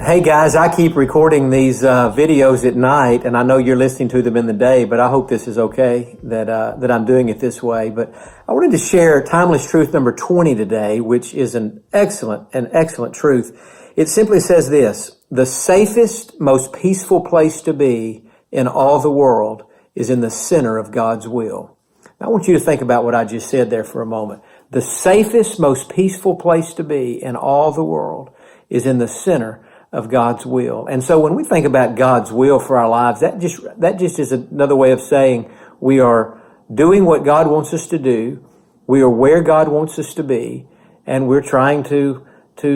Hey guys, I keep recording these videos at night, and I know you're listening to them in the day, but I hope this is okay that I'm doing it this way. But I wanted to share Timeless Truth number 20 today, which is an excellent truth. It simply says this: the safest, most peaceful place to be in all the world is in the center of God's will. Now, I want you to think about what I just said there for a moment. The safest, most peaceful place to be in all the world is in the center of God's will. And so when we think about God's will for our lives, that just is another way of saying we are doing what God wants us to do, we are where God wants us to be, and we're trying to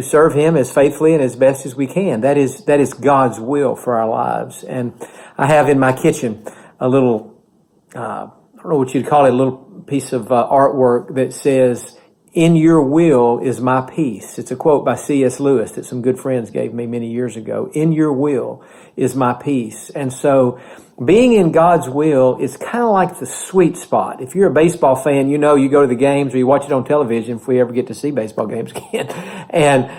serve Him as faithfully and as best as we can. That is God's will for our lives. And I have in my kitchen a little, I don't know what you'd call it, a little piece of artwork that says, "In your will is my peace." It's a quote by C.S. Lewis that some good friends gave me many years ago. "In your will is my peace." And so being in God's will is kind of like the sweet spot. If you're a baseball fan, you know you go to the games or you watch it on television if we ever get to see baseball games again. And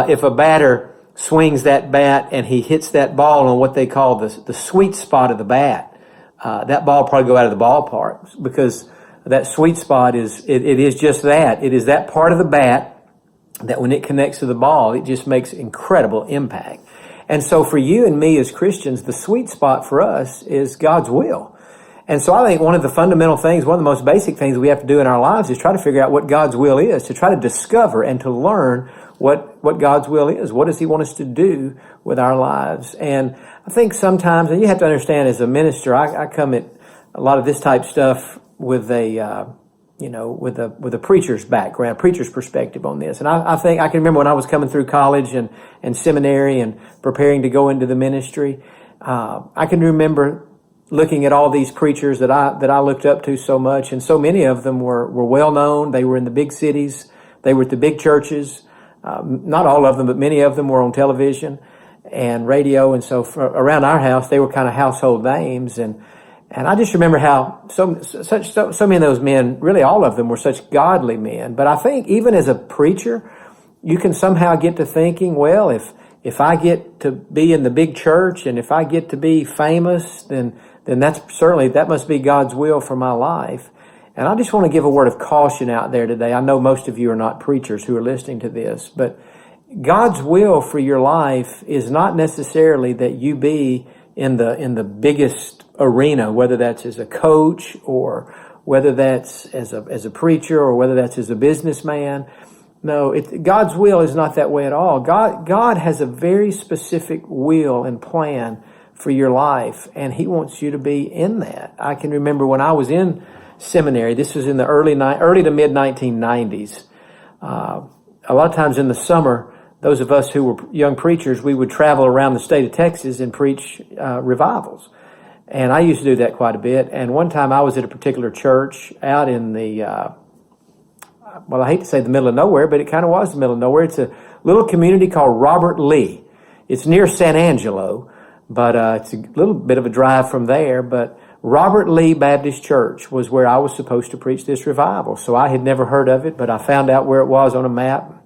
if a batter swings that bat and he hits that ball on what they call the sweet spot of the bat, that ball will probably go out of the ballpark, because that sweet spot is just that. It is that part of the bat that when it connects to the ball, it just makes incredible impact. And so for you and me as Christians, the sweet spot for us is God's will. And so I think one of the fundamental things, one of the most basic things we have to do in our lives is try to figure out what God's will is, to try to discover and to learn what God's will is. What does He want us to do with our lives? And I think sometimes, and you have to understand as a minister, I come at a lot of this type stuff with a preacher's background, preacher's perspective on this. And I think I can remember when I was coming through college and seminary and preparing to go into the ministry. I can remember looking at all these preachers that I looked up to so much, and so many of them were well known. They were in the big cities. They were at the big churches. Not all of them, but many of them were on television and radio. And so around our house, they were kind of household names. And I just remember how so many of those men, really all of them, were such godly men. But I think even as a preacher, you can somehow get to thinking, well, if I get to be in the big church and if I get to be famous, then that must be God's will for my life. And I just want to give a word of caution out there today. I know most of you are not preachers who are listening to this, but God's will for your life is not necessarily that you be in the biggest arena, whether that's as a coach or whether that's as a preacher or whether that's as a businessman. No, God's will is not that way at all. God has a very specific will and plan for your life, and He wants you to be in that. I can remember when I was in seminary, this was in the early to mid 1990s. A lot of times in the summer, those of us who were young preachers, we would travel around the state of Texas and preach revivals. And I used to do that quite a bit. And one time I was at a particular church out in the, I hate to say the middle of nowhere, but it kind of was the middle of nowhere. It's a little community called Robert Lee. It's near San Angelo, but it's a little bit of a drive from there. But Robert Lee Baptist Church was where I was supposed to preach this revival. So I had never heard of it, but I found out where it was on a map.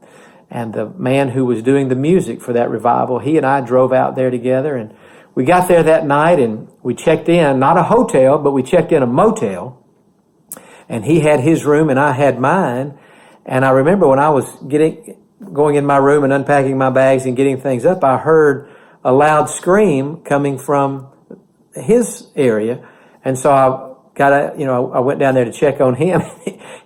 And the man who was doing the music for that revival, he and I drove out there together, and we got there that night and we checked in, not a hotel, but we checked in a motel. And he had his room and I had mine. And I remember when I was going in my room and unpacking my bags and getting things up, I heard a loud scream coming from his area. And so I went down there to check on him.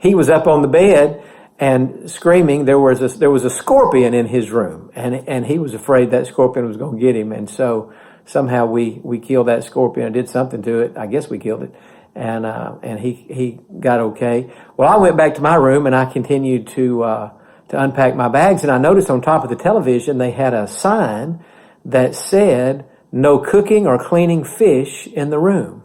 He was up on the bed and screaming. There was a scorpion in his room, and he was afraid that scorpion was going to get him. And so somehow we killed that scorpion and did something to it. I guess we killed it, and he got okay. Well, I went back to my room and I continued to unpack my bags, and I noticed on top of the television they had a sign that said "No cooking or cleaning fish in the room."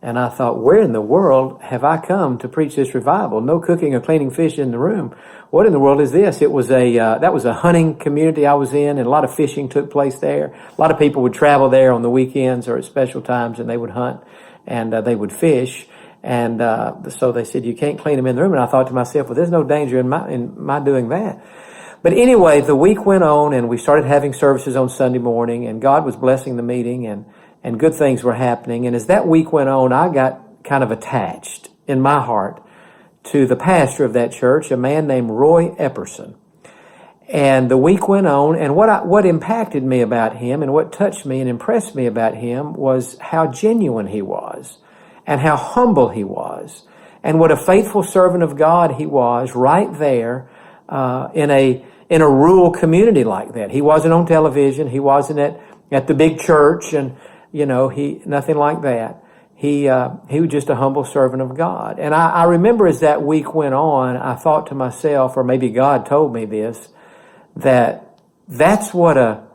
And I thought, where in the world have I come to preach this revival? No cooking or cleaning fish in the room. What in the world is this? It was that was a hunting community I was in, and a lot of fishing took place there. A lot of people would travel there on the weekends or at special times, and they would hunt and they would fish. And so they said, you can't clean them in the room. And I thought to myself, well, there's no danger in my doing that. But anyway, the week went on and we started having services on Sunday morning, and God was blessing the meeting, and good things were happening. And as that week went on, I got kind of attached in my heart to the pastor of that church, a man named Roy Epperson. And the week went on, and what impacted me about him and what touched me and impressed me about him was how genuine he was and how humble he was and what a faithful servant of God he was right there in a rural community like that. He wasn't on television. He wasn't at the big church, and nothing like that. He was just a humble servant of God. And I remember as that week went on, I thought to myself, or maybe God told me this, that's what a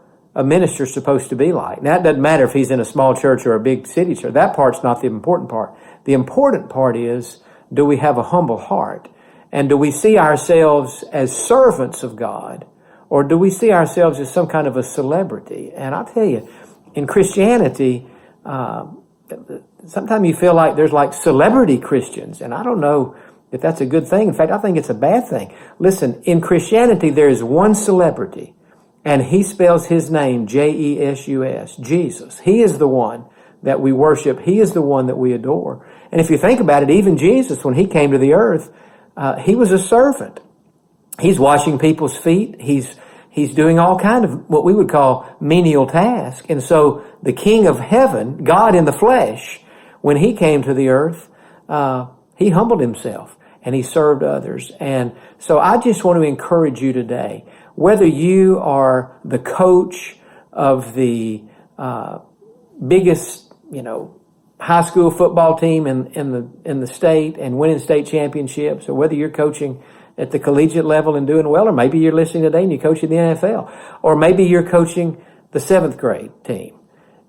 minister's supposed to be like. Now, it doesn't matter if he's in a small church or a big city church. That part's not the important part. The important part is, do we have a humble heart? And do we see ourselves as servants of God? Or do we see ourselves as some kind of a celebrity? And I'll tell you, in Christianity, sometimes you feel like there's like celebrity Christians. And I don't know if that's a good thing. In fact, I think it's a bad thing. Listen, in Christianity, there is one celebrity, and he spells his name Jesus, Jesus. He is the one that we worship. He is the one that we adore. And if you think about it, even Jesus, when he came to the earth, he was a servant. He's washing people's feet. He's doing all kind of what we would call menial tasks. And so the King of Heaven, God in the flesh, when he came to the earth, he humbled himself and he served others. And so I just want to encourage you today, whether you are the coach of the biggest, high school football team in the state and winning state championships, or whether you're coaching at the collegiate level and doing well, or maybe you're listening today and you're coaching the NFL, or maybe you're coaching the 7th grade team.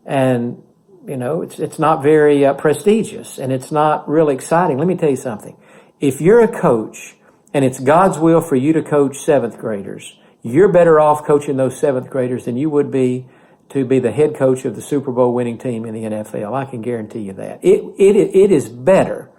And, it's not very prestigious, and it's not really exciting. Let me tell you something. If you're a coach and it's God's will for you to coach 7th graders, you're better off coaching those 7th graders than you would be to be the head coach of the Super Bowl winning team in the NFL. I can guarantee you that. It is better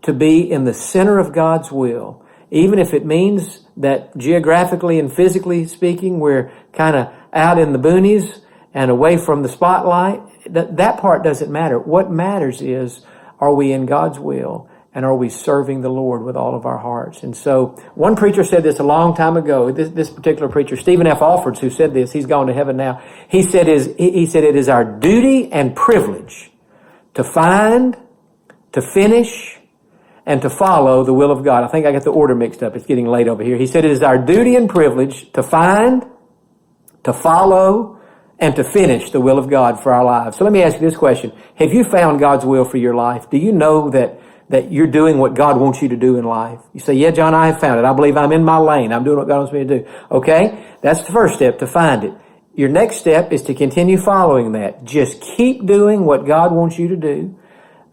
to be in the center of God's will, even if it means that geographically and physically speaking, we're kind of out in the boonies and away from the spotlight. That part doesn't matter. What matters is, are we in God's will, and are we serving the Lord with all of our hearts? And so one preacher said this a long time ago. This particular preacher, Stephen F. Alfords, who said this, he's gone to heaven now. He said it is our duty and privilege to find, to finish, and to follow the will of God. I think I got the order mixed up. It's getting late over here. He said it is our duty and privilege to find, to follow, and to finish the will of God for our lives. So let me ask you this question. Have you found God's will for your life? Do you know that you're doing what God wants you to do in life? You say, yeah, John, I have found it. I believe I'm in my lane. I'm doing what God wants me to do. Okay? That's the first step, to find it. Your next step is to continue following that. Just keep doing what God wants you to do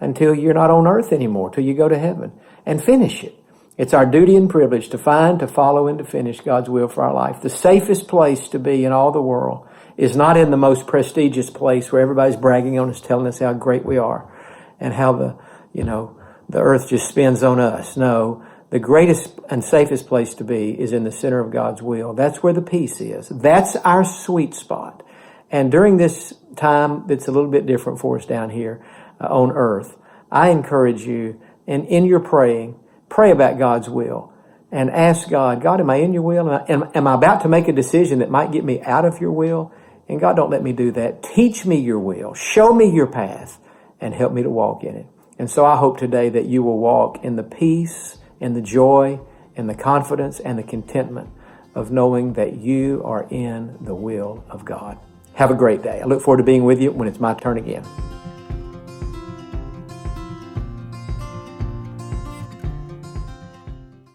until you're not on earth anymore, till you go to heaven, and finish it. It's our duty and privilege to find, to follow, and to finish God's will for our life. The safest place to be in all the world is not in the most prestigious place where everybody's bragging on us, telling us how great we are and how the earth just spins on us. No, the greatest and safest place to be is in the center of God's will. That's where the peace is. That's our sweet spot. And during this time that's a little bit different for us down here on earth, I encourage you, and in your praying, pray about God's will and ask God, am I in your will? Am I about to make a decision that might get me out of your will? And God, don't let me do that. Teach me your will. Show me your path and help me to walk in it. And so I hope today that you will walk in the peace, in the joy, in the confidence, and the contentment of knowing that you are in the will of God. Have a great day. I look forward to being with you when it's my turn again.